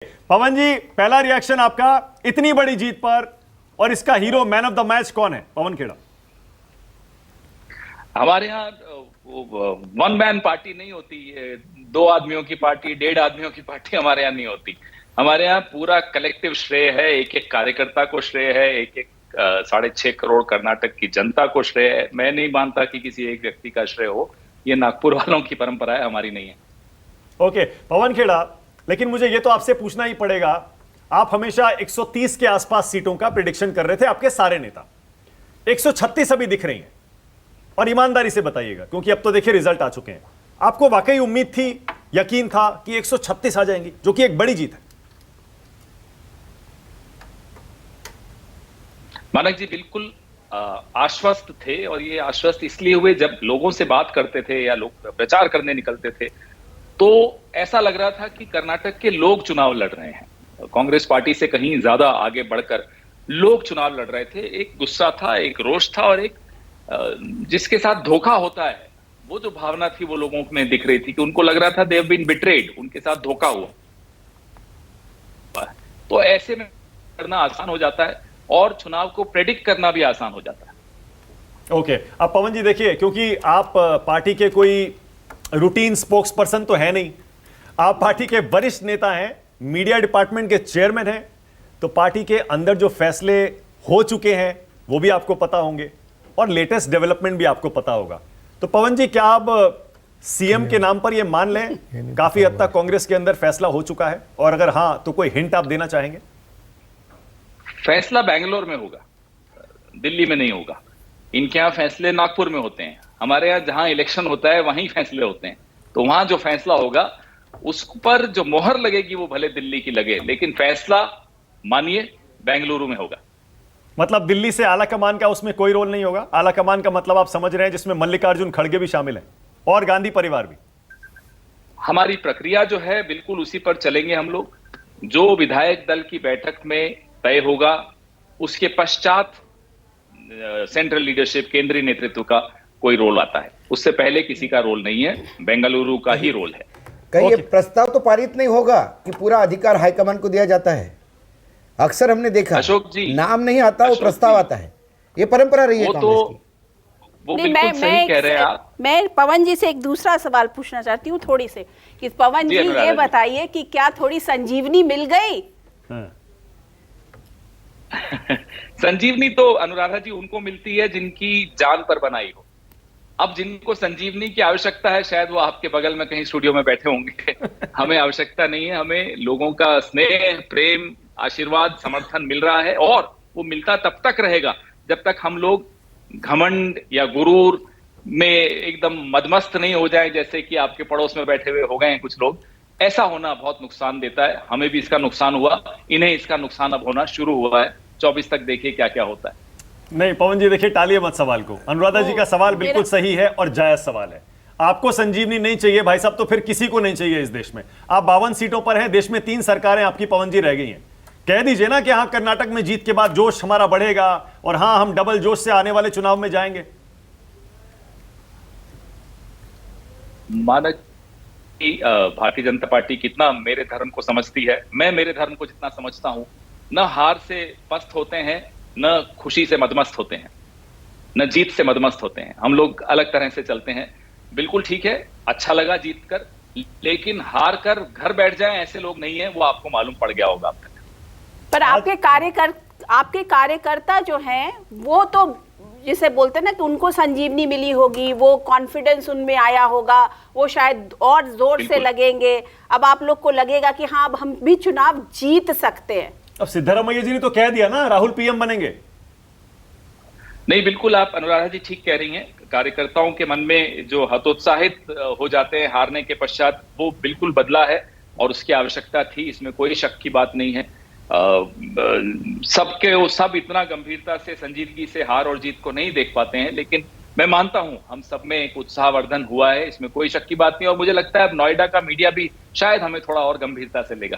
पवन जी, पहला रिएक्शन आपका इतनी बड़ी जीत पर, और इसका hero man of the match कौन है? पवन खेड़ा। हमारे यहाँ वन मैन पार्टी नहीं होती है, 2 आदमियों की पार्टी, 1.5 आदमियों की पार्टी हमारे यहाँ नहीं होती। हमारे यहाँ पूरा कलेक्टिव श्रेय है, एक एक कार्यकर्ता को श्रेय है, एक एक 6.5 करोड़ कर्नाटक की जनता को श्रेय है। मैं नहीं मानता कि किसी एक व्यक्ति का श्रेय हो। ये नागपुर वालों की परंपरा है, हमारी नहीं है। ओके पवन खेड़ा, लेकिन मुझे ये तो आपसे पूछना ही पड़ेगा, आप हमेशा 130 के आसपास सीटों का प्रिडिक्शन कर रहे थे, आपके सारे नेता 136 अभी दिख रही हैं, और ईमानदारी से बताइएगा क्योंकि अब तो देखिए रिजल्ट आ चुके हैं, आपको वाकई उम्मीद थी, यकीन था कि 136 आ जाएंगी, जो कि एक बड़ी जीत है? मानक जी बिल्कुल आश्वस्त थे, और ये आश्वस्त इसलिए हुए जब लोगों से बात करते थे या लोग प्रचार करने निकलते थे तो ऐसा लग रहा था कि कर्नाटक के लोग चुनाव लड़ रहे हैं। कांग्रेस पार्टी से कहीं ज्यादा आगे बढ़कर लोग चुनाव लड़ रहे थे। एक गुस्सा था, एक रोष था, और एक जिसके साथ धोखा होता है वो जो भावना थी वो लोगों में दिख रही थी कि उनको लग रहा था दे हैव बीन बिट्रेड, उनके साथ धोखा हुआ। तो ऐसे में करना आसान हो जाता है और चुनाव को प्रेडिक्ट करना भी आसान हो जाता है। ओके, अब पवन जी देखिए, क्योंकि आप पार्टी के कोई रूटीन स्पोक्स पर्सन तो है नहीं, आप पार्टी के वरिष्ठ नेता हैं, मीडिया डिपार्टमेंट के चेयरमैन हैं, तो पार्टी के अंदर जो फैसले हो चुके हैं वो भी आपको पता होंगे और लेटेस्ट डेवलपमेंट भी आपको पता होगा। तो पवन जी, क्या आप सीएम के नाम पर ये मान लें काफी हद तक कांग्रेस के अंदर फैसला हो चुका है, और अगर हां तो कोई हिंट आप देना चाहेंगे? फैसला बेंगलोर में होगा, दिल्ली में नहीं होगा। इनके यहाँ फैसले नागपुर में होते हैं, हमारे यहाँ जहां इलेक्शन होता है वहीं फैसले होते हैं। तो वहां जो फैसला होगा उस पर जो मोहर लगेगी वो भले दिल्ली की लगे, लेकिन फैसला मानिए बेंगलुरु में होगा। मतलब दिल्ली से आला कमान का उसमें कोई रोल नहीं होगा? आला कमान का मतलब आप समझ रहे हैं जिसमें मल्लिकार्जुन खड़गे भी शामिल हैं और गांधी परिवार भी? हमारी प्रक्रिया जो है बिल्कुल उसी पर चलेंगे हम लोग। जो विधायक दल की बैठक में तय होगा उसके पश्चात सेंट्रल लीडरशिप, केंद्रीय नेतृत्व का कोई रोल आता है, उससे पहले किसी का रोल नहीं है, बेंगलुरु का ही रोल है। कहीं ये प्रस्ताव तो पारित नहीं होगा कि पूरा अधिकार हाईकमान को दिया जाता है? अक्सर हमने देखा अशोक जी, नाम नहीं आता, वो प्रस्ताव आता है। ये परंपरा रही है कांग्रेस की। वो बिल्कुल सही कह रहे हैं आप। मैं पवन जी से एक दूसरा सवाल पूछना चाहती हूँ थोड़ी से, कि पवन जी ये बताइए कि क्या थोड़ी संजीवनी मिल गई? संजीवनी तो अनुराधा जी उनको मिलती है जिनकी जान पर बनाई हो। अब जिनको संजीवनी की आवश्यकता है शायद वो आपके बगल में कहीं स्टूडियो में बैठे होंगे। हमें आवश्यकता नहीं है, हमें लोगों का स्नेह, प्रेम, आशीर्वाद, समर्थन मिल रहा है, और वो मिलता तब तक रहेगा जब तक हम लोग घमंड या गुरूर में एकदम मदमस्त नहीं हो जाएं, जैसे कि आपके पड़ोस में बैठे हुए हो गए हैं कुछ लोग। ऐसा होना बहुत नुकसान देता है, हमें भी इसका नुकसान हुआ, इन्हें इसका नुकसान अब होना शुरू हुआ है। 24 तक देखिए क्या क्या होता है। नहीं पवन जी देखिए, टालिए मत सवाल को। अनुराधा जी का सवाल बिल्कुल सही है और जायज सवाल है। आपको संजीवनी नहीं चाहिए भाई साहब, तो फिर किसी को नहीं चाहिए इस देश में। आप 52 सीटों पर हैं, देश में 3 सरकारें आपकी पवन जी रह गई हैं। कह दीजिए ना कि हाँ, कर्नाटक में जीत के बाद जोश हमारा बढ़ेगा और हाँ, हम डबल जोश से आने वाले चुनाव में जाएंगे। मानक भारतीय जनता पार्टी कितना मेरे धर्म को समझती है, मैं मेरे धर्म को जितना समझता हूं, न हार से पस्त होते हैं, न खुशी से मदमस्त होते हैं, न जीत से मदमस्त होते हैं। हम लोग अलग तरह से चलते हैं। बिल्कुल ठीक है, अच्छा लगा जीत कर, लेकिन हार कर घर बैठ जाएं ऐसे लोग नहीं है, वो आपको मालूम पड़ गया होगा अब तक। पर आपके कार्यकर्ता जो हैं वो तो जिसे बोलते हैं ना कि उनको संजीवनी मिली होगी, वो कॉन्फिडेंस उनमें आया होगा, वो शायद और जोर से लगेंगे। अब आप लोग को लगेगा कि हाँ, अब हम भी चुनाव जीत सकते हैं। अब सिद्धारमैया जी ने तो कह दिया ना, राहुल पीएम बनेंगे। नहीं, बिल्कुल आप अनुराधा जी ठीक कह रही हैं। कार्यकर्ताओं के मन में जो हतोत्साहित हो जाते हैं हारने के पश्चात, वो बिल्कुल बदला है और उसकी आवश्यकता थी, इसमें कोई शक की बात नहीं है। सब इतना गंभीरता से, संजीदगी से हार और जीत को नहीं देख पाते हैं, लेकिन मैं मानता हूं हम सब में एक उत्साहवर्धन हुआ है, इसमें कोई शक की बात नहीं। और मुझे लगता है अब नोएडा का मीडिया भी शायद हमें थोड़ा और गंभीरता से लेगा।